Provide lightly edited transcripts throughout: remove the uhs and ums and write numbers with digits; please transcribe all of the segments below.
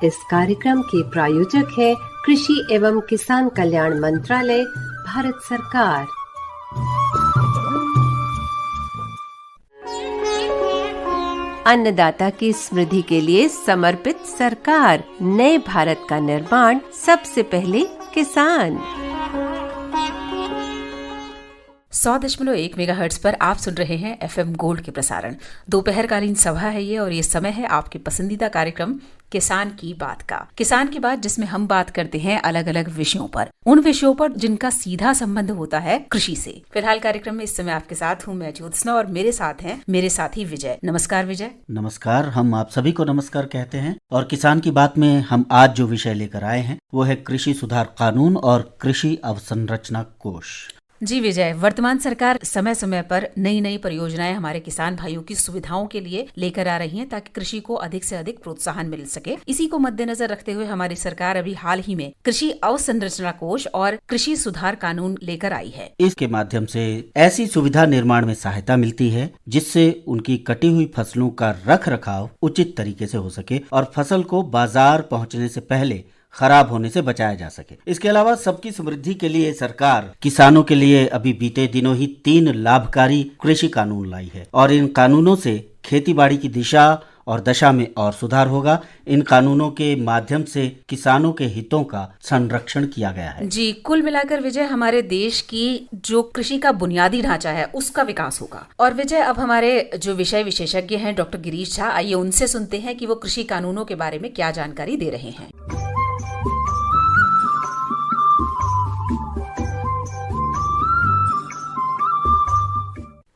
इस कार्यक्रम के प्रायोजक है कृषि एवं किसान कल्याण मंत्रालय, भारत सरकार। अन्नदाता की समृद्धि के लिए समर्पित सरकार, नए भारत का निर्माण सबसे पहले किसान। 100.1 मेगाहर्ट्ज पर आप सुन रहे हैं एफएम गोल्ड के प्रसारण। दोपहरकालीन सभा है ये, और ये समय है आपके पसंदीदा कार्यक्रम किसान की बात का। किसान की बात, जिसमें हम बात करते हैं अलग अलग विषयों पर, उन विषयों पर जिनका सीधा संबंध होता है कृषि से। फिलहाल कार्यक्रम में इस समय आपके साथ हूँ मैं ज्योत्सना, और मेरे साथ हैं मेरे साथी विजय। नमस्कार विजय। नमस्कार, हम आप सभी को नमस्कार कहते हैं। और किसान की बात में हम आज जो विषय लेकर आए हैं वो है कृषि सुधार कानून और कृषि अवसंरचना कोष। जी विजय, वर्तमान सरकार समय समय पर नई नई परियोजनाएं हमारे किसान भाइयों की सुविधाओं के लिए लेकर आ रही हैं, ताकि कृषि को अधिक से अधिक प्रोत्साहन मिल सके। इसी को मद्देनजर रखते हुए हमारी सरकार अभी हाल ही में कृषि अवसंरचना कोष और कृषि सुधार कानून लेकर आई है। इसके माध्यम से ऐसी सुविधा निर्माण में सहायता मिलती है जिससे उनकी कटी हुई फसलों का रख रखाव उचित तरीके से हो सके और फसल को बाजार पहुँचने से पहले खराब होने से बचाया जा सके। इसके अलावा सबकी समृद्धि के लिए सरकार किसानों के लिए अभी बीते दिनों ही 3 लाभकारी कृषि कानून लाई है, और इन कानूनों से खेतीबाड़ी की दिशा और दशा में और सुधार होगा। इन कानूनों के माध्यम से किसानों के हितों का संरक्षण किया गया है। जी, कुल मिलाकर विजय, हमारे देश की जो कृषि का बुनियादी ढांचा है उसका विकास होगा। और विजय, अब हमारे जो विषय विशेषज्ञ हैं डॉक्टर गिरीश झा, आइए उनसे सुनते हैं कि वो कृषि कानूनों के बारे में क्या जानकारी दे रहे हैं।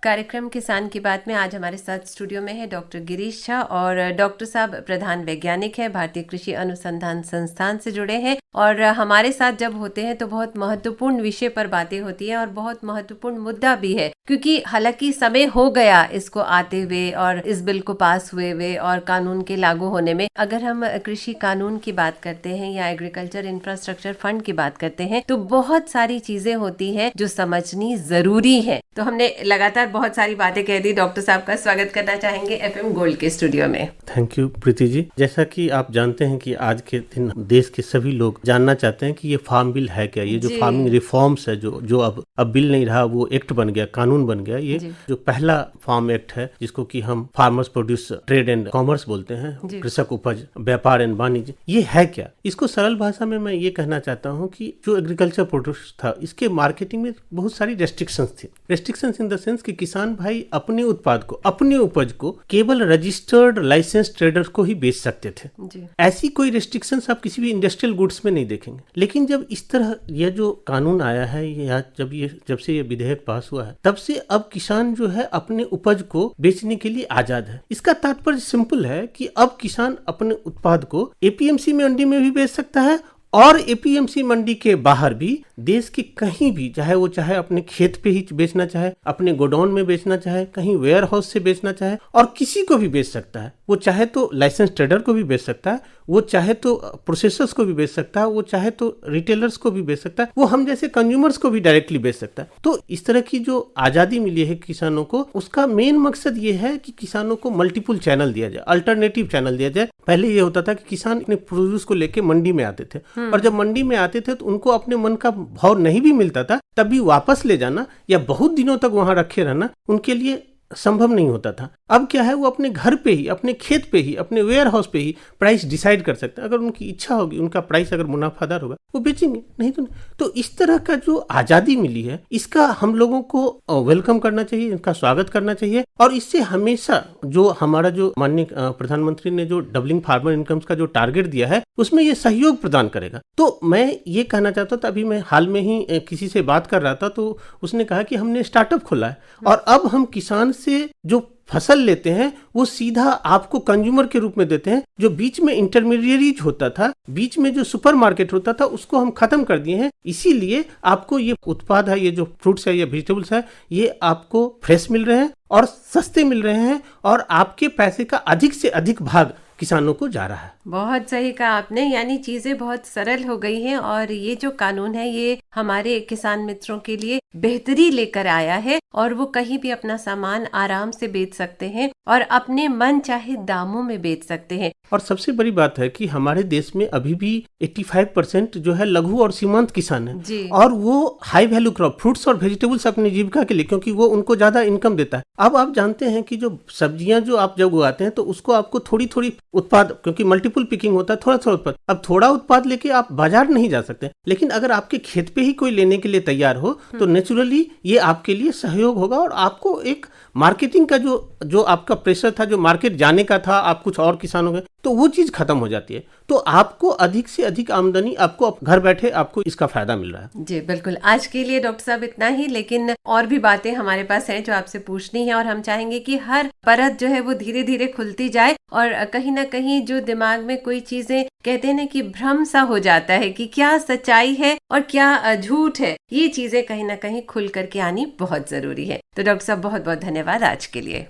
कार्यक्रम किसान की बात में आज हमारे साथ स्टूडियो में है डॉक्टर गिरीश झा, और डॉक्टर साहब प्रधान वैज्ञानिक हैं, भारतीय कृषि अनुसंधान संस्थान से जुड़े हैं। और हमारे साथ जब होते हैं तो बहुत महत्वपूर्ण विषय पर बातें होती हैं, और बहुत महत्वपूर्ण मुद्दा भी है, क्योंकि हालांकि समय हो गया इसको आते हुए और इस बिल को पास हुए और कानून के लागू होने में। अगर हम कृषि कानून की बात करते हैं या एग्रीकल्चर इंफ्रास्ट्रक्चर फंड की बात करते हैं तो बहुत सारी चीजें होती हैं जो समझनी जरूरी है। तो हमने लगातार बहुत सारी बातें कह दी। डॉक्टर साहब का स्वागत करना चाहेंगे एफएम गोल्ड के स्टूडियो में। Thank you Preeti ji. जैसा कि आप जानते हैं कि आज के दिन देश के सभी लोग जानना चाहते हैं कि ये फार्म बिल है क्या। ये जो फार्मिंग रिफॉर्म्स है, जो अब बिल नहीं रहा, वो एक्ट बन गया, कानून बन गया। ये जो पहला फार्म एक्ट है, जिसको कि हम farmers produce trade and commerce बोलते हैं, कृषक उपज व्यापार एंड वाणिज्य, ये है क्या। इसको सरल भाषा में मैं ये कहना चाहता हूँ कि जो एग्रीकल्चर प्रोड्यूस था, इसके मार्केटिंग में बहुत सारी रेस्ट्रिक्शंस थी। रेस्ट्रिक्शंस इन द सेंस कि किसान भाई अपने उत्पाद को, अपने उपज को केवल रजिस्टर्ड लाइसेंस ट्रेडर्स को ही बेच सकते थे। ऐसी कोई रेस्ट्रिक्शंस आप किसी भी इंडस्ट्रियल गुड्स में नहीं देखेंगे। लेकिन जब इस तरह यह जो कानून आया है, या जब से ये विधेयक पास हुआ है, तब से अब किसान जो है अपने उपज को बेचने के लिए आजाद है। इसका तात्पर्य सिंपल है कि अब किसान अपने उत्पाद को एपीएमसी मंडी में भी बेच सकता है, और एपीएमसी मंडी के बाहर भी, देश के कहीं भी, चाहे अपने खेत पे ही बेचना चाहे, अपने गोडाउन में बेचना चाहे, कहीं वेयर हाउस से बेचना चाहे, और किसी को भी बेच सकता है। वो चाहे तो लाइसेंस ट्रेडर को भी बेच सकता है, वो चाहे तो प्रोसेसर्स को भी बेच सकता है, वो चाहे तो रिटेलर्स को भी बेच सकता है, वो हम जैसे कंज्यूमर्स को भी डायरेक्टली बेच सकता है। तो इस तरह की जो आजादी मिली है किसानों को, उसका मेन मकसद ये है कि किसानों को मल्टीपल चैनल दिया जाए, अल्टरनेटिव चैनल दिया जाए। पहले ये होता था कि किसान अपने प्रोड्यूस को लेके मंडी में आते थे, और जब मंडी में आते थे तो उनको अपने मन का भाव नहीं भी मिलता था, तब भी वापस ले जाना या बहुत दिनों तक वहां रखे रहना उनके लिए संभव नहीं होता था। अब क्या है, वो अपने घर पे ही, अपने खेत पे ही, अपने वेयर हाउस पे ही प्राइस डिसाइड कर सकते हैं। अगर उनकी इच्छा होगी, उनका प्राइस अगर मुनाफादार होगा, वो बेचेंगे, नहीं तो नहीं। तो इस तरह का जो आजादी मिली है, इसका हम लोगों को वेलकम करना चाहिए, इनका स्वागत करना चाहिए। और इससे हमेशा जो हमारा जो माननीय प्रधानमंत्री ने जो डबलिंग फार्मर इनकम्स का जो टारगेट दिया है, उसमें ये सहयोग प्रदान करेगा। तो मैं ये कहना चाहता था, अभी मैं हाल में ही किसी से बात कर रहा था, तो उसने कहा कि हमने स्टार्टअप खोला है, और अब हम किसान से जो फसल लेते हैं वो सीधा आपको कंज्यूमर के रूप में देते हैं। जो बीच में इंटरमीडिएरीज होता था, बीच में जो सुपरमार्केट होता था, उसको हम खत्म कर दिए हैं। इसीलिए आपको ये उत्पाद है, ये जो फ्रूट्स है या वेजिटेबल्स है, ये आपको फ्रेश मिल रहे हैं और सस्ते मिल रहे हैं, और आपके पैसे का अधिक से अधिक भाग किसानों को जा रहा है। बहुत सही कहा आपने, यानी चीजें बहुत सरल हो गई हैं, और ये जो कानून है ये हमारे किसान मित्रों के लिए बेहतरी लेकर आया है और वो कहीं भी अपना सामान आराम से बेच सकते हैं और अपने मन चाहे दामों में बेच सकते हैं। और सबसे बड़ी बात है कि हमारे देश में अभी भी 85% जो है लघु और सीमांत किसान है और वो हाई वैल्यू क्रॉप फ्रूट्स और वेजिटेबल्स अपनी जीविका के लिए, क्योंकि वो उनको ज्यादा इनकम देता है। अब आप जानते हैं कि जो सब्जियां जो आप जब उगाते हैं तो उसको आपको थोड़ी थोड़ी उत्पाद, क्योंकि मल्टीपल पिकिंग होता है, थोड़ा थोड़ा उत्पाद, अब थोड़ा उत्पाद लेके आप बाजार नहीं जा सकते, लेकिन अगर आपके खेत पे ही कोई लेने के लिए तैयार हो तो नेचुरली ये आपके लिए सहयोग होगा और आपको एक मार्केटिंग का जो आपका प्रेशर था, जो मार्केट जाने का था, आप कुछ और किसानों के, तो वो चीज खत्म हो जाती है। तो आपको अधिक से अधिक आमदनी, आपको घर बैठे आपको इसका फायदा मिल रहा है। जी बिल्कुल। आज के लिए डॉक्टर साहब इतना ही, लेकिन और भी बातें हमारे पास हैं जो आपसे पूछनी है और हम चाहेंगे कि हर परत जो है वो धीरे धीरे खुलती जाए और कहीं ना कहीं जो दिमाग में कोई चीजें कहते हैं ना कि भ्रम सा हो जाता है कि क्या सच्चाई है और क्या झूठ है, ये चीजें कहीं ना कहीं खुल करके आनी बहुत जरूरी है। तो डॉक्टर साहब बहुत बहुत धन्यवाद आज के लिए।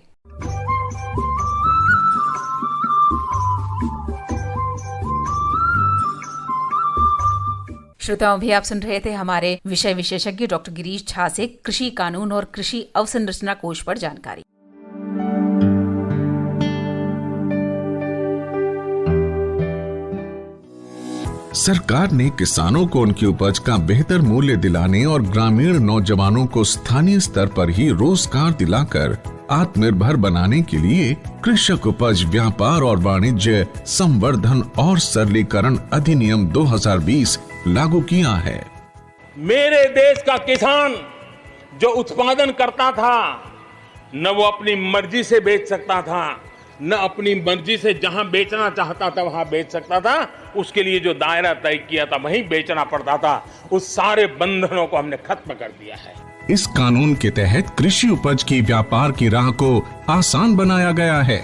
श्रोताओं भी आप सुन रहे थे हमारे विषय विशेषज्ञ डॉक्टर गिरीश झा से कृषि कानून और कृषि अवसंरचना कोष पर जानकारी। सरकार ने किसानों को उनकी उपज का बेहतर मूल्य दिलाने और ग्रामीण नौजवानों को स्थानीय स्तर पर ही रोजगार दिलाकर आत्मनिर्भर बनाने के लिए कृषक उपज व्यापार और वाणिज्य संवर्धन और सरलीकरण अधिनियम 2020 लागू किया है। मेरे देश का किसान जो उत्पादन करता था, न वो अपनी मर्जी से बेच सकता था, न अपनी मर्जी से जहां बेचना चाहता था वहां बेच सकता था, उसके लिए जो दायरा तय किया था वहीं बेचना पड़ता था। उस सारे बंधनों को हमने खत्म कर दिया है। इस कानून के तहत कृषि उपज की व्यापार की राह को आसान बनाया गया है।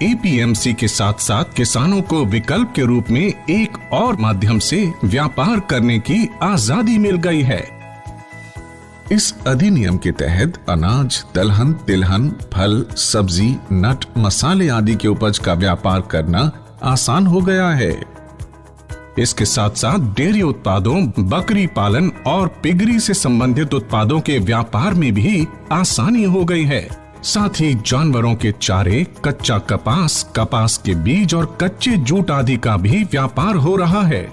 एपीएमसी के साथ साथ किसानों को विकल्प के रूप में एक और माध्यम से व्यापार करने की आजादी मिल गई है। इस अधिनियम के तहत अनाज, दलहन, तिलहन, फल, सब्जी, नट, मसाले आदि के उपज का व्यापार करना आसान हो गया है। इसके साथ साथ डेयरी उत्पादों, बकरी पालन और पिगरी से संबंधित उत्पादों के व्यापार में भी आसानी हो गई है। साथ ही जानवरों के चारे, कच्चा कपास, कपास के बीज और कच्चे जूट आदि का भी व्यापार हो रहा है।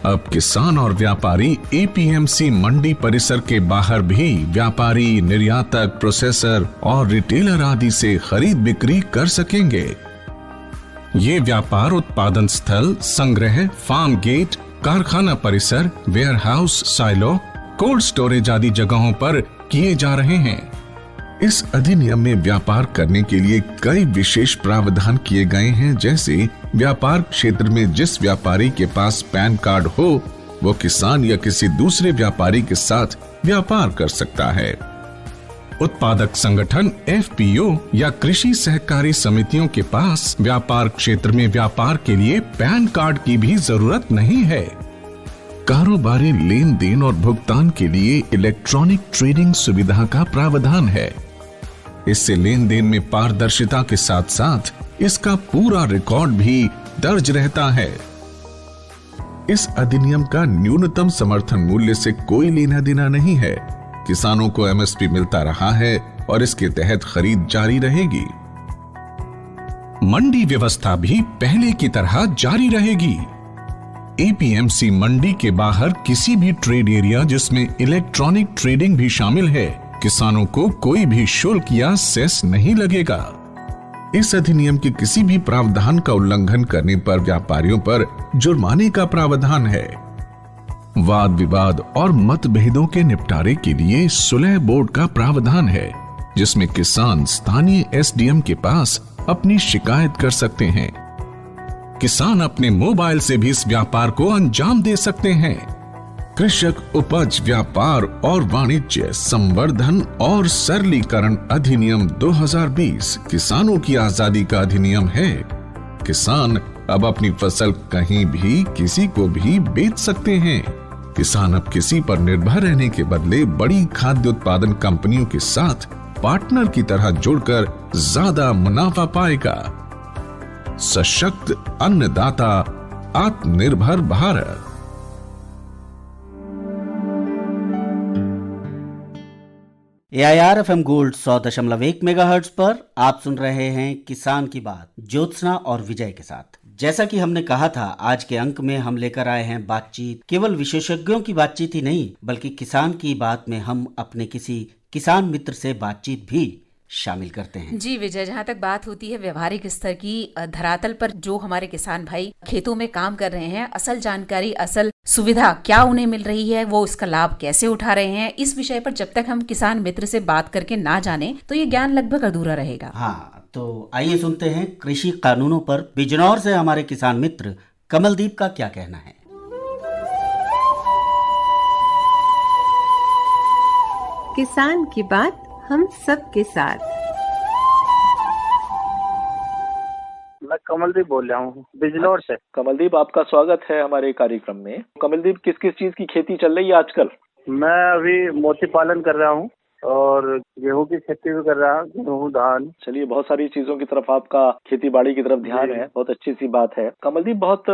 अब किसान और व्यापारी एपीएमसी मंडी परिसर के बाहर भी व्यापारी, निर्यातक, प्रोसेसर और रिटेलर आदि से खरीद बिक्री कर सकेंगे। ये व्यापार उत्पादन स्थल, संग्रह, फार्म गेट, कारखाना परिसर, warehouse, silo, cold storage आदि जगहों पर किए जा रहे हैं। इस अधिनियम में व्यापार करने के लिए कई विशेष प्रावधान किए गए हैं, जैसे व्यापार क्षेत्र में जिस व्यापारी के पास पैन कार्ड हो वो किसान या किसी दूसरे व्यापारी के साथ व्यापार कर सकता है। उत्पादक संगठन एफपीओ या कृषि सहकारी समितियों के पास व्यापार क्षेत्र में व्यापार के लिए पैन कार्ड की भी जरूरत नहीं है। कारोबारी लेन देन और भुगतान के लिए इलेक्ट्रॉनिक ट्रेडिंग सुविधा का प्रावधान है। इससे लेन देन में पारदर्शिता के साथ साथ इसका पूरा रिकॉर्ड भी दर्ज रहता है। इस अधिनियम का न्यूनतम समर्थन मूल्य से कोई लेना देना नहीं है। किसानों को एमएसपी मिलता रहा है और इसके तहत खरीद जारी रहेगी। मंडी व्यवस्था भी पहले की तरह जारी रहेगी। एपीएमसी मंडी के बाहर किसी भी ट्रेड एरिया जिसमें इलेक्ट्रॉनिक ट्रेडिंग भी शामिल है, किसानों को कोई भी शुल्क या सेस नहीं लगेगा। इस अधिनियम के किसी भी प्रावधान का उल्लंघन करने पर व्यापारियों पर जुर्माने का प्रावधान है। वाद विवाद और मतभेदों के निपटारे के लिए सुलह बोर्ड का प्रावधान है, जिसमें किसान स्थानीय एसडीएम के पास अपनी शिकायत कर सकते हैं। किसान अपने मोबाइल से भी इस व्यापार को अंजाम दे सकते हैं। कृषक उपज व्यापार और वाणिज्य संवर्धन और सरलीकरण अधिनियम 2020 किसानों की आजादी का अधिनियम है। किसान अब अपनी फसल कहीं भी किसी को भी बेच सकते हैं। किसान अब किसी पर निर्भर रहने के बदले बड़ी खाद्य उत्पादन कंपनियों के साथ पार्टनर की तरह जुड़कर ज्यादा मुनाफा पाएगा। सशक्त अन्नदाता, आत्मनिर्भर Bharat. AIR FM gold 100.1 megahertz पर आप सुन रहे हैं किसान की बात ज्योत्सना और विजय के साथ। जैसा कि हमने कहा था, आज के अंक में हम लेकर आए हैं बातचीत। केवल विशेषज्ञों की बातचीत ही नहीं, बल्कि किसान की बात में हम अपने किसी किसान मित्र से बातचीत भी शामिल करते हैं। जी विजय, जहाँ तक बात होती है व्यवहारिक स्तर की, धरातल पर जो हमारे किसान भाई खेतों में काम कर रहे हैं, असल जानकारी, असल सुविधा क्या उन्हें मिल रही है, वो इसका लाभ कैसे उठा रहे हैं, इस विषय पर जब तक हम किसान मित्र से बात करके ना जाने तो ये ज्ञान लगभग अधूरा रहेगा। हाँ, तो आइए सुनते हैं कृषि कानूनों पर बिजनौर से हमारे किसान मित्र कमलदीप का क्या कहना है। किसान की बात हम सबके साथ। मैं कमलदीप बोल रहा हूँ बिजनौर से। कमलदीप, आपका स्वागत है हमारे कार्यक्रम में। कमलदीप, किस किस चीज की खेती चल रही है आजकल? मैं अभी मोती पालन कर रहा हूँ और गेहूं की खेती भी कर रहा हूँ, गेहूं, धान। चलिए, बहुत सारी चीजों की तरफ आपका खेती बाड़ी की तरफ ध्यान है, बहुत अच्छी सी बात है। कमलदीप, बहुत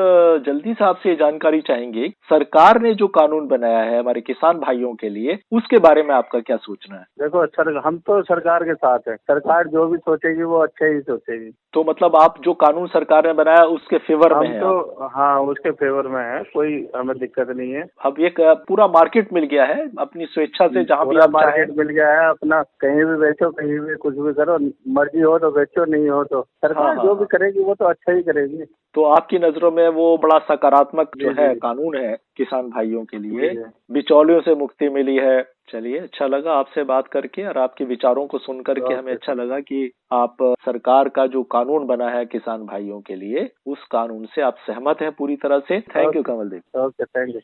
जल्दी से आपसे जानकारी चाहेंगे, सरकार ने जो कानून बनाया है हमारे किसान भाइयों के लिए, उसके बारे में आपका क्या सोचना है? देखो सर, हम तो सरकार के साथ है। सरकार जो भी सोचेगी वो अच्छा ही सोचेगी। तो मतलब आप जो कानून सरकार ने बनाया उसके फेवर में है? तो हाँ, उसके फेवर में है, कोई हमें दिक्कत नहीं है। अब एक पूरा मार्केट मिल गया है, अपनी स्वेच्छा से जहाँ भी आप मार्केट मिल गया है, अपना कहीं भी बेचो, कहीं भी कुछ भी करो, मर्जी हो तो बेचो, नहीं हो तो सरकार जो भी करेगी वो तो अच्छा ही करेगी। तो आपकी नजरों में वो बड़ा सकारात्मक जो है कानून है किसान भाइयों के लिए, बिचौलियों से मुक्ति मिली है। चलिए, अच्छा लगा आपसे बात करके और आपके विचारों को सुन करके हमें अच्छा लगा कि आप सरकार का जो कानून बना है किसान भाइयों के लिए, उस कानून से आप सहमत हैं पूरी तरह से। Thank you Kamaldeep. Okay, thank you.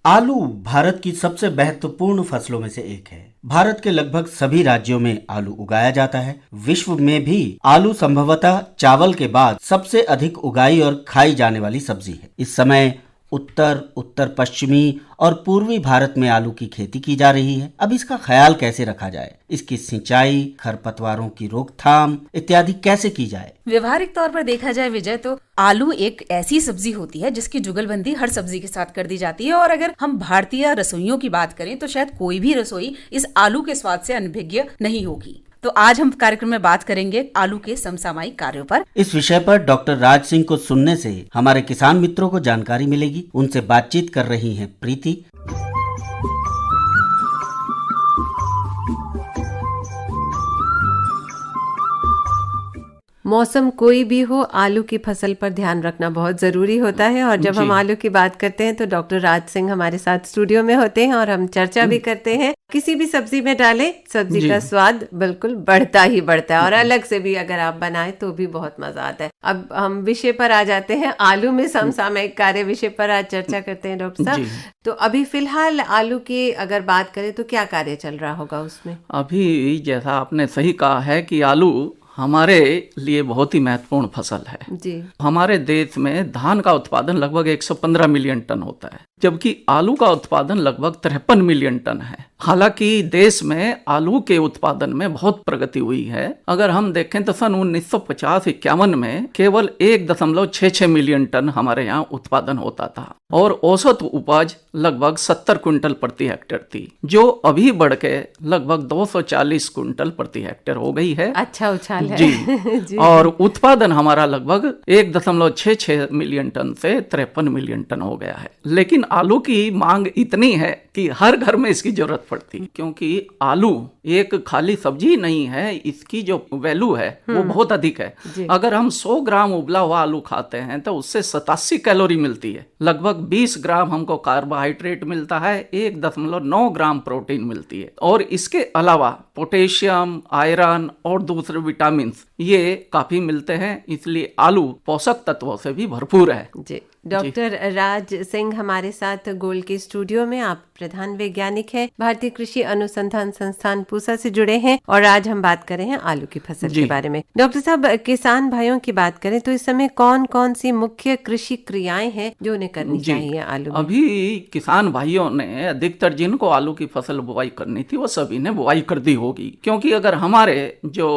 आलू भारत की सबसे महत्वपूर्ण फसलों में से एक है। भारत के लगभग सभी राज्यों में आलू उगाया जाता है। विश्व में भी आलू संभवतः चावल के बाद सबसे अधिक उगाई और खाई जाने वाली सब्जी है। इस समय उत्तर पश्चिमी और पूर्वी भारत में आलू की खेती की जा रही है। अब इसका ख्याल कैसे रखा जाए, इसकी सिंचाई, खरपतवारों की रोकथाम इत्यादि कैसे की जाए? व्यवहारिक तौर पर देखा जाए विजय, तो आलू एक ऐसी सब्जी होती है जिसकी जुगलबंदी हर सब्जी के साथ कर दी जाती है। और अगर हम भारतीय रसोइयों की बात करें तो शायद कोई भी रसोई इस आलू के स्वाद से अनभिज्ञ नहीं होगी। तो आज हम कार्यक्रम में बात करेंगे आलू के समसामयिक कार्यों पर। इस विषय पर डॉक्टर राज सिंह को सुनने से हमारे किसान मित्रों को जानकारी मिलेगी। उनसे बातचीत कर रही हैं प्रीति। मौसम कोई भी हो, आलू की फसल पर ध्यान रखना बहुत जरूरी होता है। और जब हम आलू की बात करते हैं तो डॉक्टर राज सिंह हमारे साथ स्टूडियो में होते हैं और हम चर्चा भी करते हैं। किसी भी सब्जी में डालें, सब्जी का स्वाद बिल्कुल बढ़ता ही बढ़ता है और अलग से भी अगर आप बनाएं तो भी बहुत मजा आता है। अब हम विषय पर आ जाते हैं, आलू में समसामयिक कार्य विषय पर आज चर्चा करते हैं डॉक्टर साहब। तो अभी फिलहाल आलू की अगर बात करें तो क्या कार्य चल रहा होगा उसमें? अभी जैसा आपने सही कहा है कि आलू हमारे लिए बहुत ही महत्वपूर्ण फसल है जी। हमारे देश में धान का उत्पादन लगभग 115 मिलियन टन होता है, जबकि आलू का उत्पादन लगभग 53 मिलियन टन है। हालांकि देश में आलू के उत्पादन में बहुत प्रगति हुई है। अगर हम देखें तो सन 1950-51 में केवल 1.66 मिलियन टन हमारे यहाँ उत्पादन होता था और औसत उपज लगभग 70 क्विंटल प्रति हेक्टेयर थी, जो अभी बढ़ के लगभग 240 क्विंटल प्रति हेक्टेयर हो गई है। अच्छा उछाल है। जी। और उत्पादन हमारा लगभग 1.66 मिलियन टन से 53 मिलियन टन हो गया है। लेकिन आलू की मांग इतनी है कि हर घर में इसकी जरूरत पड़ती, क्योंकि आलू एक खाली सब्जी नहीं है, इसकी जो वैल्यू है वो बहुत अधिक है। अगर हम 100 ग्राम उबला हुआ आलू खाते हैं तो उससे 87 कैलोरी मिलती है, लगभग 20 ग्राम हमको कार्बोहाइड्रेट मिलता है, 1.9 ग्राम प्रोटीन मिलती है और इसके अलावा पोटेशियम, आयरन और दूसरे विटामिन ये काफी मिलते हैं। इसलिए आलू पोषक तत्वों से भी भरपूर है। जी। डॉक्टर राज सिंह हमारे साथ गोल्ड के स्टूडियो में, आप प्रधान वैज्ञानिक हैं, भारतीय कृषि अनुसंधान संस्थान पूसा से जुड़े हैं और आज हम बात कर रहे हैं आलू की फसल के बारे में। डॉक्टर साहब, किसान भाइयों की बात करें तो इस समय कौन कौन सी मुख्य कृषि क्रियाएं हैं जो उन्हें करनी चाहिए आलू में? अभी किसान भाइयों ने अधिकतर जिनको आलू की फसल बुआई करनी थी वो सभी ने बुआई कर दी होगी, क्योंकि अगर हमारे जो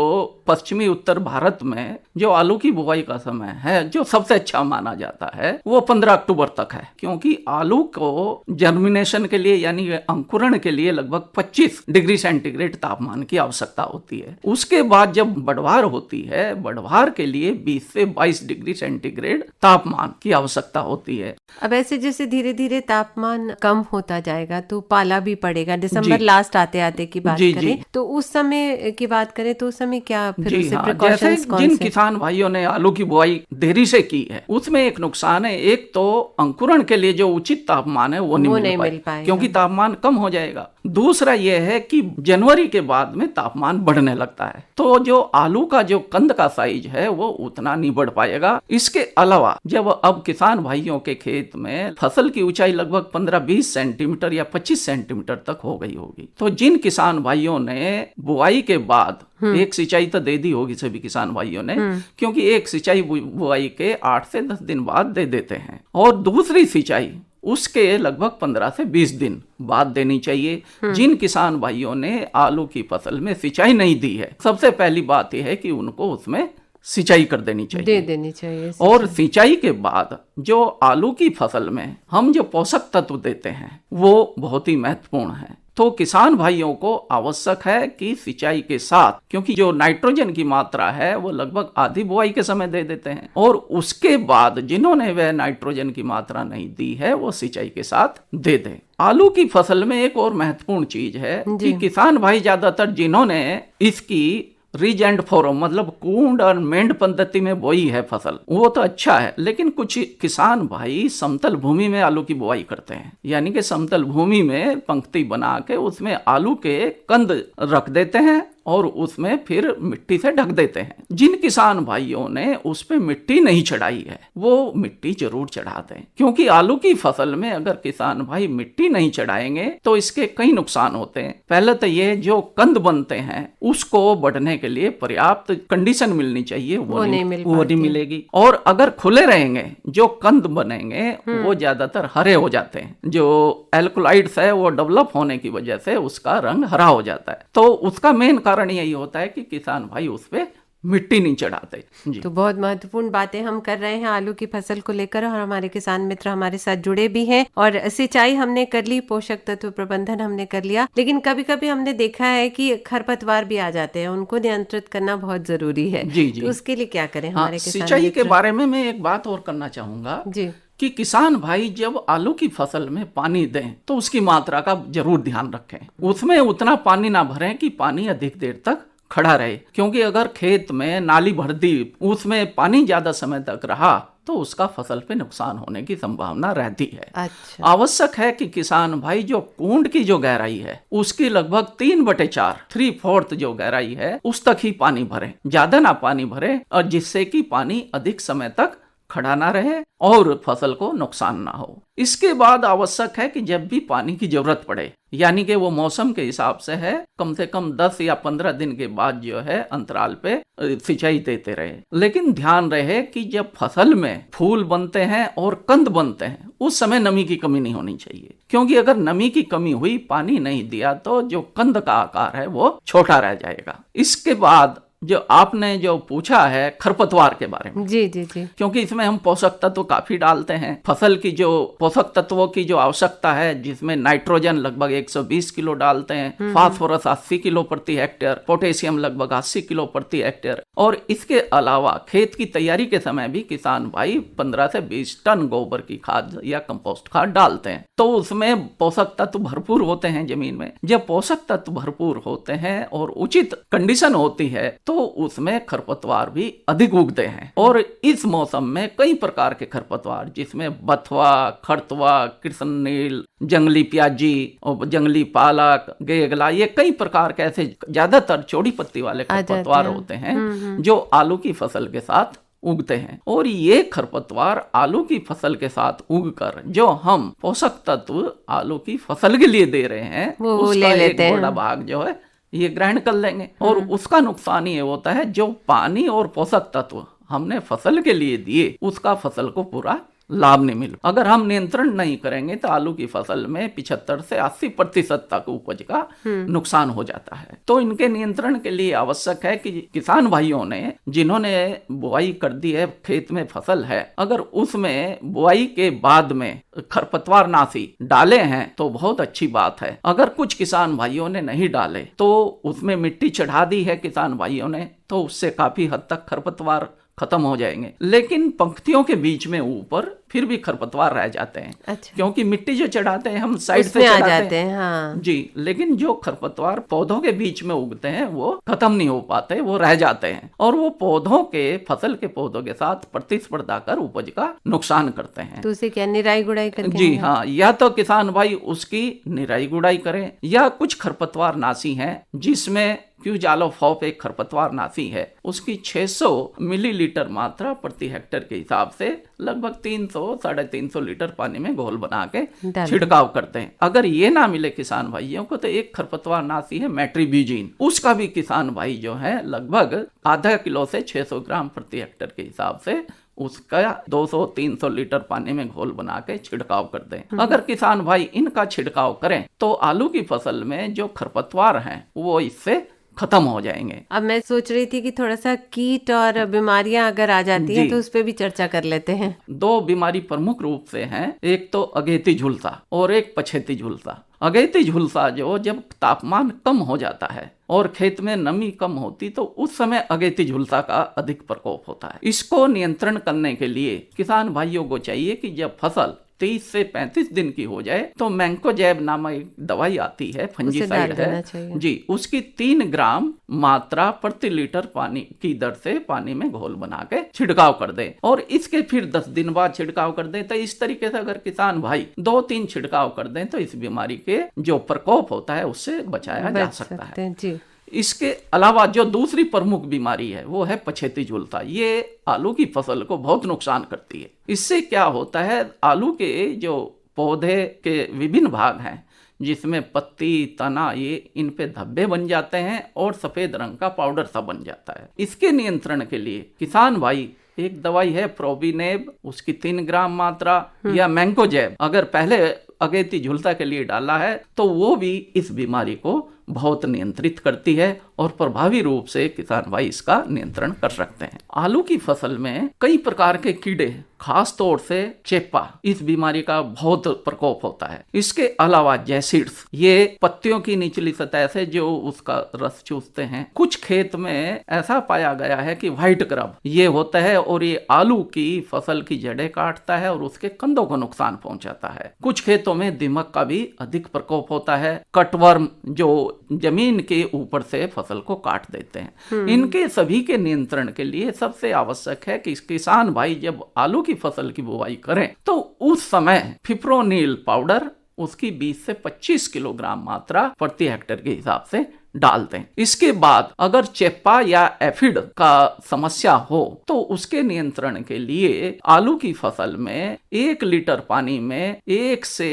पश्चिमी उत्तर भारत में जो आलू की बुआई का समय है जो सबसे अच्छा माना जाता है वो 15 अक्टूबर तक है, क्योंकि आलू को जर्मिनेशन के लिए यानी अंकुरण के लिए लगभग 25 डिग्री सेंटीग्रेड तापमान की आवश्यकता होती है। उसके बाद जब बढ़वार होती है, बढ़वार के लिए 20 से 22 डिग्री सेंटीग्रेड तापमान की आवश्यकता होती है। अब ऐसे जैसे धीरे धीरे तापमान कम होता जाएगा तो पाला भी पड़ेगा। दिसंबर लास्ट आते आते की बात करें तो उस समय की बात करें तो उस समय क्या फिर उससे प्रिकॉशंस कौन से? जिन किसान भाइयों ने आलू की बुआई देरी से की है उसमें एक नुकसान है। एक तो अंकुरण के लिए जो उचित तापमान है वो नहीं मिल पाएगा, क्योंकि तापमान कम हो जाएगा। दूसरा यह है कि जनवरी के बाद में तापमान बढ़ने लगता है, तो जो आलू का जो कंद का साइज है वो उतना नहीं बढ़ पाएगा। इसके अलावा जब अब किसान भाइयों के खेत में फसल की ऊंचाई लगभग 15-20 सेंटीमीटर या 25 सेंटीमीटर तक हो गई होगी, तो जिन किसान भाइयों ने बुआई के बाद एक सिंचाई तो दे दी होगी सभी किसान भाइयों ने, क्योंकि एक सिंचाई बुआई के 8 से 10 दिन बाद दे देते हैं और दूसरी सिंचाई उसके लगभग 15 से 20 दिन बाद देनी चाहिए। जिन किसान भाइयों ने आलू की फसल में सिंचाई नहीं दी है, सबसे पहली बात यह है कि उनको उसमें सिंचाई कर देनी चाहिए, दे देनी चाहिए। और सिंचाई के बाद जो आलू की फसल में हम जो पोषक तत्व देते हैं वो बहुत ही महत्वपूर्ण है। तो किसान भाइयों को आवश्यक है कि सिंचाई के साथ, क्योंकि जो नाइट्रोजन की मात्रा है वो लगभग आधी बुआई के समय दे देते हैं, और उसके बाद जिन्होंने वह नाइट्रोजन की मात्रा नहीं दी है वो सिंचाई के साथ दे दें। आलू की फसल में एक और महत्वपूर्ण चीज है कि किसान भाई ज्यादातर जिन्होंने इसकी रिज एंड फॉरम मतलब कूंड और मेंढ पद्धति में बोई है फसल, वो तो अच्छा है, लेकिन कुछ किसान भाई समतल भूमि में आलू की बुआई करते हैं, यानी कि समतल भूमि में पंक्ति बना के उसमें आलू के कंद रख देते हैं और उसमें फिर मिट्टी से ढक देते हैं। जिन किसान भाइयों ने उस पे मिट्टी नहीं चढ़ाई है वो मिट्टी जरूर चढ़ा दें, क्योंकि आलू की फसल में अगर किसान भाई मिट्टी नहीं चढ़ाएंगे तो इसके कई नुकसान होते हैं। पहले तो ये जो कंद बनते हैं उसको बढ़ने के लिए पर्याप्त कंडीशन मिलनी चाहिए, वो नहीं मिलेगी, और अगर खुले रहेंगे जो कंद बनेंगे वो ज्यादातर हरे हो जाते हैं। जो एल्कोलाइड्स है वो डेवलप होने की वजह से उसका रंग हरा हो जाता है, तो उसका मेन कारण यही होता है कि किसान भाई उस पे मिट्टी नहीं चढ़ाते। जी। तो बहुत महत्वपूर्ण बातें हम कर रहे हैं आलू की फसल को लेकर, और हमारे किसान मित्र हमारे साथ जुड़े भी हैं। और सिंचाई हमने कर ली, पोषक तत्व प्रबंधन हमने कर लिया, लेकिन कभी कभी हमने देखा है कि खरपतवार भी आ जाते हैं, उनको नियंत्रित करना बहुत जरूरी है। जी जी। तो उसके लिए क्या करें हमारे किसान? सिंचाई के बारे में मैं एक बात और करना चाहूंगा जी, कि किसान भाई जब आलू की फसल में पानी दें तो उसकी मात्रा का जरूर ध्यान रखें। उसमें उतना पानी ना भरें कि पानी अधिक देर तक खड़ा रहे, क्योंकि अगर खेत में नाली भर दी उसमें पानी ज्यादा समय तक रहा तो उसका फसल पे नुकसान होने की संभावना रहती है। अच्छा। आवश्यक है कि किसान भाई जो कुंड की जो गहराई है उसकी लगभग 3/4 3/4 जो गहराई है उस तक ही पानी भरे, ज्यादा ना पानी भरे, और जिससे कि पानी अधिक समय तक खड़ा ना रहे और फसल को नुकसान ना हो। इसके बाद आवश्यक है कि जब भी पानी की जरूरत पड़े, यानी कि वो मौसम के हिसाब से है, कम से कम 10 या 15 दिन के बाद जो है अंतराल पे सिंचाई देते रहे। लेकिन ध्यान रहे कि जब फसल में फूल बनते हैं और कंद बनते हैं उस समय नमी की कमी नहीं होनी चाहिए, क्योंकि अगर नमी की कमी हुई, पानी नहीं दिया, तो जो कंद का आकार है वो छोटा रह जाएगा। इसके बाद जो आपने जो पूछा है खरपतवार के बारे में, जी जी जी, क्योंकि इसमें हम पोषक तत्व काफी डालते हैं। फसल की जो पोषक तत्वों की जो आवश्यकता है, जिसमें नाइट्रोजन लगभग 120 किलो डालते हैं, फास्फोरस 80 किलो प्रति हेक्टेयर, पोटेशियम लगभग 80 किलो प्रति हेक्टेयर, और इसके अलावा खेत की तैयारी के समय भी किसान भाई 15 से 20 टन गोबर की खाद या कंपोस्ट खाद डालते हैं। तो उसमें पोषक तत्व भरपूर होते हैं जमीन में। जब पोषक तत्व भरपूर होते हैं और उचित कंडीशन होती है तो उसमें खरपतवार भी अधिक उगते हैं। और इस मौसम में कई प्रकार के खरपतवार, जिसमें बथुआ, खरतवा, कृष्ण नील, जंगली प्याजी और जंगली पालक, गेगला, ये कई प्रकार के ऐसे ज्यादातर चौड़ी पत्ती वाले खरपतवार होते हैं जो आलू की फसल के साथ उगते हैं। और ये खरपतवार आलू की फसल के साथ उगकर जो हम पोषक तत्व आलू की फसल के लिए दे रहे हैं उसका एक बड़ा भाग जो है ये ग्रहण कर लेंगे। और उसका नुकसान ये होता है जो पानी और पोषक तत्व हमने फसल के लिए दिए उसका फसल को पूरा लाभ नहीं मिल। अगर हम नियंत्रण नहीं करेंगे तो आलू की फसल में 75 से 80% तक उपज का नुकसान हो जाता है। तो इनके नियंत्रण के लिए आवश्यक है कि किसान भाइयों ने जिन्होंने बुआई कर दी है, खेत में फसल है, अगर उसमें बुआई के बाद में खरपतवार नाशी डाले हैं तो बहुत अच्छी बात है। अगर कुछ किसान भाइयों ने नहीं डाले तो उसमें मिट्टी चढ़ा दी है किसान भाइयों ने, तो उससे काफी हद तक खरपतवार खत्म हो जाएंगे। लेकिन पंक्तियों के बीच में ऊपर फिर भी खरपतवार रह जाते हैं। अच्छा। क्योंकि मिट्टी जो चढ़ाते हैं हम साइड से आ चढ़ाते जाते हैं। हाँ। जी, लेकिन जो खरपतवार पौधों के बीच में उगते हैं वो खत्म नहीं हो पाते, वो रह जाते हैं और वो पौधों के फसल के पौधों के साथ प्रतिस्पर्धा कर उपज का नुकसान करते हैं। तो उसे क्या निराई गुड़ाई करके? जी हाँ, या तो किसान भाई उसकी निराई गुड़ाई करें, या कुछ खरपतवार नाशी हैं जिसमें क्यूजालोफॉप एक खरपतवार नाशी है, उसकी 600 मिलीलीटर मात्रा प्रति हेक्टेयर के हिसाब से लगभग 300-350 लीटर पानी में घोल बना के छिड़काव करते हैं। अगर ये ना मिले किसान भाइयों को तो एक खरपतवार नाशी है मेट्रीब्यूजिन, उसका भी किसान भाई जो है लगभग आधा किलो से 600 ग्राम प्रति हेक्टेयर के हिसाब से उसका 200-300 लीटर पानी में घोल बना के छिड़काव कर दें। अगर किसान भाई इनका छिड़काव करें तो आलू की फसल में जो खरपतवार हैं वो इससे खत्म हो जाएंगे। अब मैं सोच रही थी कि थोड़ा सा कीट और बीमारियां अगर आ जाती हैं तो उस पे भी चर्चा कर लेते हैं। 2 बीमारी प्रमुख रूप से हैं, एक तो अगेती झुलसा और एक पछेती झुलसा। अगेती झुलसा जो जब तापमान कम हो जाता है और खेत में नमी कम होती तो उस समय अगेती झुलसा का अधिक प्रकोप होता है। इसको नियंत्रण करने के लिए किसान भाइयों को चाहिए कि जब फसल 30 से 35 दिन की हो जाए तो मैंकोजैब नामक एक दवाई आती है, फंजीसाइड है जी, उसकी 3 ग्राम मात्रा प्रति लीटर पानी की दर से पानी में घोल बना के छिड़काव कर दे और इसके फिर 10 दिन बाद छिड़काव कर दे। तो इस तरीके से अगर किसान भाई 2-3 छिड़काव कर दें तो इस बीमारी के जो प्रकोप होता है उससे बचाया जा सकता है जी। इसके अलावा जो दूसरी प्रमुख बीमारी है वो है पछेती झुलसा। ये आलू की फसल को बहुत नुकसान करती है। इससे क्या होता है, आलू के जो पौधे के विभिन्न भाग हैं जिसमें पत्ती, तना, ये इन पे धब्बे बन जाते हैं और सफेद रंग का पाउडर सा बन जाता है। इसके नियंत्रण के लिए किसान भाई एक दवाई है प्रोबिनेब, उसकी 3 ग्राम मात्रा, या मैंकोजैब अगर पहले अगेती झुलसा के लिए डाला है तो वो भी इस बीमारी को बहुत नियंत्रित करती है और प्रभावी रूप से किसान भाई इसका नियंत्रण कर सकते हैं। आलू की फसल में कई प्रकार के कीड़े, खास तौर से चेपा, इस बीमारी का बहुत प्रकोप होता है। इसके अलावा जैसिड्स, ये पत्तियों की निचली सतह से जो उसका रस चूसते हैं। कुछ खेत में ऐसा पाया गया है कि व्हाइट क्रब ये होता है और ये आलू की फसल की जड़ें काटता है और उसके कंदों को नुकसान पहुंचाता है। कुछ खेतों में दीमक का भी अधिक प्रकोप होता है। कटवर्म जो जमीन के ऊपर से फसल को काट देते हैं। इनके सभी के नियंत्रण के लिए सबसे आवश्यक है कि किसान भाई जब आलू की फसल की बुआई करें तो उस समय फिप्रोनिल पाउडर उसकी 20 से 25 किलोग्राम मात्रा प्रति हेक्टेयर के हिसाब से डाल दें। इसके बाद अगर चेपा या एफिड का समस्या हो तो उसके नियंत्रण के लिए आलू की फसल में 1 लीटर पानी में 1 से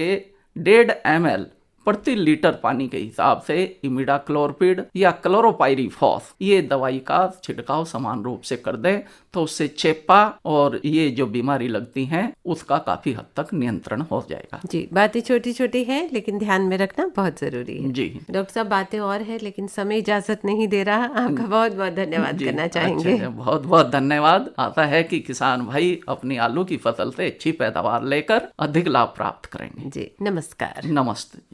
1.5 ml प्रति लीटर पानी के हिसाब से इमिडाक्लोरपिड या क्लोरोपाइरीफॉस ये दवाई का छिड़काव समान रूप से कर दें तो उससे चेपा और ये जो बीमारी लगती हैं उसका काफी हद तक नियंत्रण हो जाएगा। जी, बातें छोटी छोटी है लेकिन ध्यान में रखना बहुत जरूरी है। जी डॉक्टर साहब, बातें और है लेकिन समय इजाजत नहीं दे रहा। आपका बहुत बहुत धन्यवाद करना चाहेंगे। बहुत बहुत धन्यवाद। आशा है कि किसान भाई अपनी आलू की फसल से अच्छी पैदावार लेकर अधिक लाभ प्राप्त करेंगे। जी नमस्कार। नमस्ते।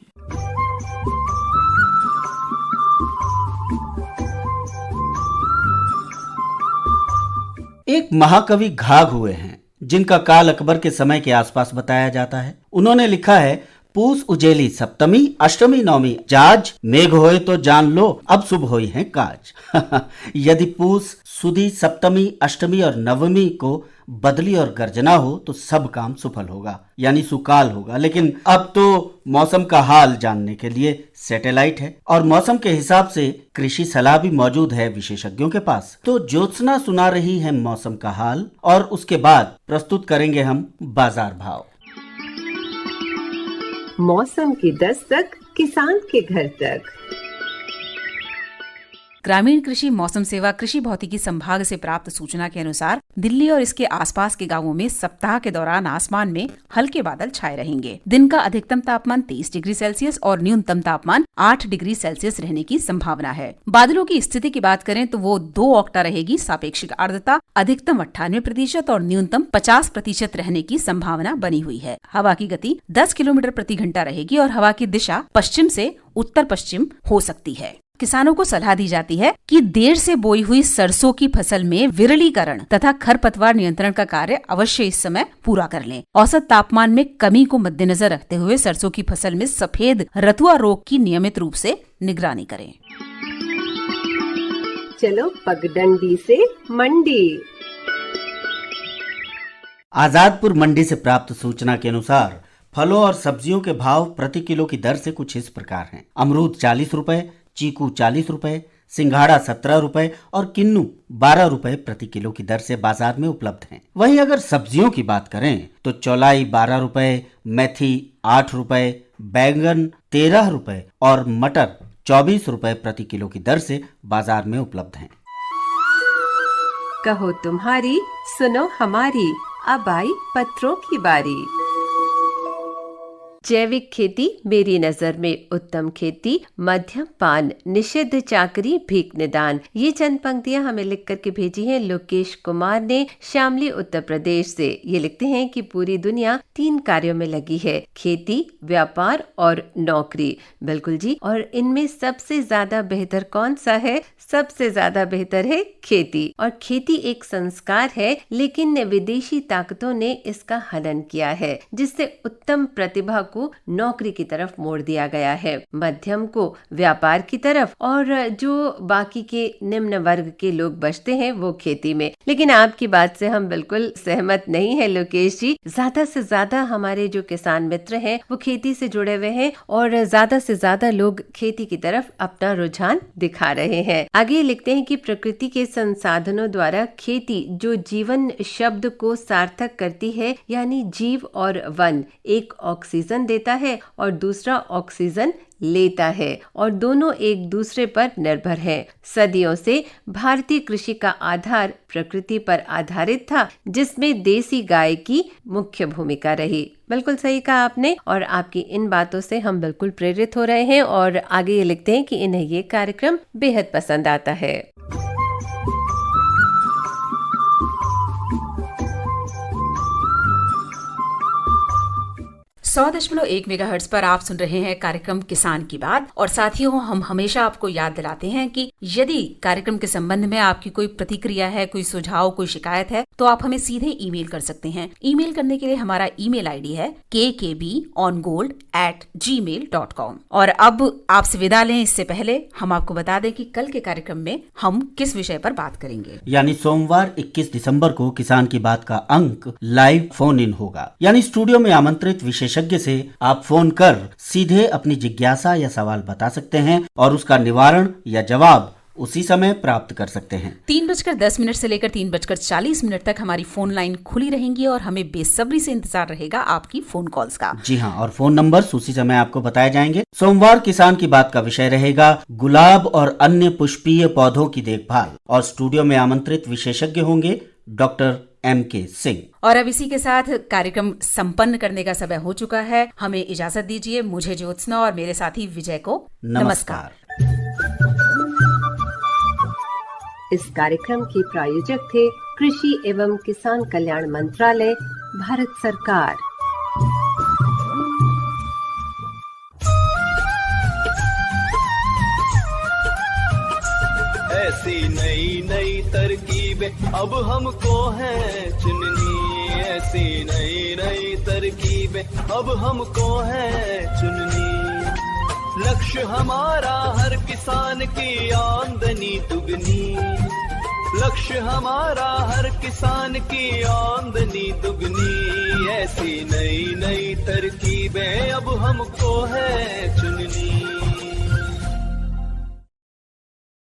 एक महाकवि घाघ हुए हैं जिनका काल अकबर के समय के आसपास बताया जाता है। उन्होंने लिखा है, पूस उजेली सप्तमी अष्टमी नवमी जाज, मेघ होए तो जान लो अब शुभ होई है काज। यदि पूस सुदी सप्तमी अष्टमी और नवमी को बदली और गर्जना हो तो सब काम सफल होगा, यानी सुकाल होगा। लेकिन अब तो मौसम का हाल जानने के लिए सैटेलाइट है और मौसम के हिसाब से कृषि सलाह भी मौजूद है विशेषज्ञों के पास। तो ज्योत्सना सुना रही है मौसम का हाल और उसके बाद प्रस्तुत करेंगे हम बाजार भाव। मौसम की दस्तक किसान के घर तक। ग्रामीण कृषि मौसम सेवा कृषि भौतिकी संभाग से प्राप्त सूचना के अनुसार दिल्ली और इसके आसपास के गांवों में सप्ताह के दौरान आसमान में हल्के बादल छाए रहेंगे। दिन का अधिकतम तापमान 23 डिग्री सेल्सियस और न्यूनतम तापमान 8 डिग्री सेल्सियस रहने की संभावना है। बादलों की स्थिति की बात करें तो वो 2 ऑक्टा रहेगी। सापेक्षिक आर्द्रता अधिकतम 98% और न्यूनतम 50% रहने की संभावना बनी हुई है। हवा की गति 10 किलोमीटर प्रति घंटा रहेगी और हवा की दिशा पश्चिम से उत्तर पश्चिम हो सकती है। किसानों को सलाह दी जाती है कि देर से बोई हुई सरसों की फसल में विरलीकरण तथा खरपतवार नियंत्रण का कार्य अवश्य इस समय पूरा कर लें। औसत तापमान में कमी को मद्देनजर रखते हुए सरसों की फसल में सफेद रतुआ रोग की नियमित रूप से निगरानी करें। चलो पगडंडी से मंडी। आजादपुर मंडी से प्राप्त सूचना के अनुसार फलों और सब्जियों के भाव प्रति किलो की दर से कुछ इस प्रकार हैं। अमरूद 40 रुपए, चीकू 40 रुपए, सिंघाड़ा 17 रुपए और किन्नू 12 रुपए प्रति किलो की दर से बाजार में उपलब्ध हैं। वहीं अगर सब्जियों की बात करें तो चौलाई 12 रुपए, मेथी 8 रुपए, बैंगन 13 रुपए और मटर 24 रुपए प्रति किलो की दर से बाजार में उपलब्ध हैं। कहो तुम्हारी, सुनो हमारी, अब आई पत्रों की बारी। जैविक खेती मेरी नजर में उत्तम खेती, मध्यम पान, निषिद्ध चाकरी, भीख निदान। ये चंद पंक्तियां हमें लिख करके भेजी हैं लोकेश कुमार ने शामली उत्तर प्रदेश से। ये लिखते हैं कि पूरी दुनिया 3 कार्यों में लगी है, खेती, व्यापार और नौकरी। बिल्कुल जी, और इनमें सबसे ज्यादा बेहतर कौन सा है? सबसे ज्यादा बेहतर है खेती। और खेती एक संस्कार है, लेकिन विदेशी ताकतों ने इसका हनन किया है, जिससे उत्तम प्रतिभा को नौकरी की तरफ मोड़ दिया गया है, मध्यम को व्यापार की तरफ, और जो बाकी के निम्न वर्ग के लोग बचते हैं वो खेती में। लेकिन आपकी बात से हम बिल्कुल सहमत नहीं है लोकेश जी। ज्यादा से ज्यादा हमारे जो किसान मित्र हैं वो खेती से जुड़े हुए हैं और ज्यादा से ज्यादा लोग खेती की तरफ अपना रुझान दिखा रहे हैं। आगे लिखते हैं कि प्रकृति के संसाधनों द्वारा खेती जो जीवन शब्द को सार्थक करती है, यानी जीव और वन, एक ऑक्सीजन देता है और दूसरा ऑक्सीजन लेता है और दोनों एक दूसरे पर निर्भर हैं। सदियों से भारतीय कृषि का आधार प्रकृति पर आधारित था, जिसमें देसी गाय की मुख्य भूमिका रही। बिल्कुल सही कहा आपने, और आपकी इन बातों से हम बिल्कुल प्रेरित हो रहे हैं। और आगे ये लिखते हैं कि इन्हें ये कार्यक्रम बेहद पसंद आता है। 100.1 मेगाहर्ट्ज पर आप सुन रहे हैं कार्यक्रम किसान की बात। और साथियों, हम हमेशा आपको याद दिलाते हैं कि यदि कार्यक्रम के संबंध में आपकी कोई प्रतिक्रिया है, कोई सुझाव, कोई शिकायत है, तो आप हमें सीधे ईमेल कर सकते हैं। ईमेल करने के लिए हमारा ईमेल आईडी है kkbongold@gmail.com। और अब आपसे विदा लें इससे पहले हम आपको बता दें कि कल के कार्यक्रम में हम किस विषय पर बात करेंगे। यानी सोमवार 21 दिसंबर को किसान की बात का अंक लाइव फोन इन होगा। यानी स्टूडियो में आमंत्रित विशेषज्ञ से आप फोन कर सीधे अपनी जिज्ञासा या सवाल बता सकते हैं और उसका निवारण या जवाब उसी समय प्राप्त कर सकते हैं। 3:10 से लेकर 3:40 तक हमारी फोन लाइन खुली रहेंगी और हमें बेसब्री से इंतजार रहेगा आपकी फोन कॉल्स का। जी हाँ, और फोन नंबर उसी समय आपको बताए जाएंगे। सोमवार किसान की बात का विषय रहेगा गुलाब और अन्य पुष्पीय पौधों की देखभाल, और स्टूडियो में आमंत्रित विशेषज्ञ होंगे डॉक्टर M.K. सिंह। और अब इसी के साथ कार्यक्रम संपन्न करने का समय हो चुका है। हमें इजाजत दीजिए, मुझे ज्योत्सना और मेरे साथी विजय को नमस्कार। इस कार्यक्रम के प्रायोजक थे कृषि एवं किसान कल्याण मंत्रालय, भारत सरकार। ऐसी नई नई तरकीबें अब हमको है चुननी, ऐसी नई नई तरकीबें अब हमको है चुननी। लक्ष्य हमारा हर किसान की आमदनी दुगनी, लक्ष्य हमारा हर किसान की आमदनी दुगनी। ऐसी नई नई तरकीबें अब हमको है चुननी।